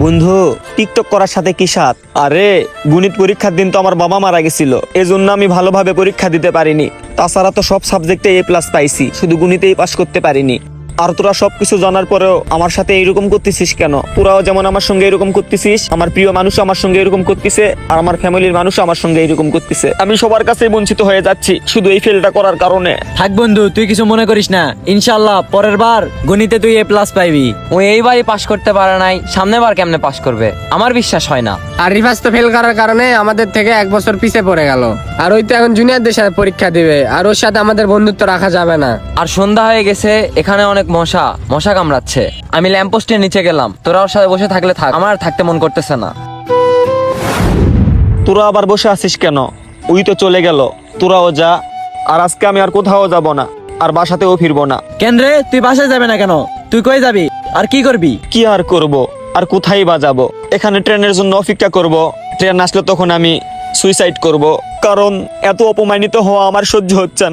বন্ধু, টিকটক করার সাথে কি সাথ? আরে গণিত পরীক্ষার দিন তো আমার বাবা মারা গেছিল, এজন্য আমি ভালোভাবে পরীক্ষা দিতে পারিনি। তাছাড়া তো সব সাবজেক্টে A+ পাইছি, শুধু গণিতেই পাস করতে পারিনি। আর তোরা সবকিছু জানার পরেও আমার সাথে এইরকম করতেছিস কেন? তোরাও যেমন আমার সঙ্গে এরকম করতেছিস, আমার প্রিয় মানুষ আমার সঙ্গে এরকম করতেছে, আর আমার ফ্যামিলির মানুষ আমার সঙ্গে এরকম করতেছে। আমি সবার কাছে বঞ্চিত হয়ে যাচ্ছি শুধু এই ফেলটা করার কারণে। থাক বন্ধু, তুই কিছু মনে করিস না। ইনশাআল্লাহ পরের বার গণিতে তুই A+ পাইবি। ও এইবারই পাশ করতে পারে নাই, সামনের বার কেমনে পাশ করবে আমার বিশ্বাস হয় না। আর রিভার্স তো ফেল করার কারণে আমাদের থেকে 1 বছর পিছিয়ে পড়ে গেল। আর ওই তো এখন জুনিয়রদের সাথে পরীক্ষা দিবে, আর ওর সাথে আমাদের বন্ধুত্ব রাখা যাবে না। আর সন্ধ্যা হয়ে গেছে, এখানে অনেক মশা কামড়াচ্ছে। আমি ল্যাম্পপোস্টের নিচে গেলাম, তোরা ওর সাথে বসে থাকলে থাক, আমার আর থাকতে মন করতেছে না। তোরা আবার বসে আছিস কেন? ওই তো চলে গেল, তোরাও যা। আর আজকে আমি আর কোথাও যাব না, আর বাসাতেও ফিরবো না। কেন রে, তুই বাসায় যাবে না কেন? তুই কই যাবি আর কি করবি? কি আর করব, আর কোথায় বা যাব? এখানে ট্রেনের জন্য অপেক্ষা করব। ট্রেন আসলে তখন আমি সুইসাইড করব, কারণ এত অপমানিত হওয়া আমার সহ্য হচ্ছে না।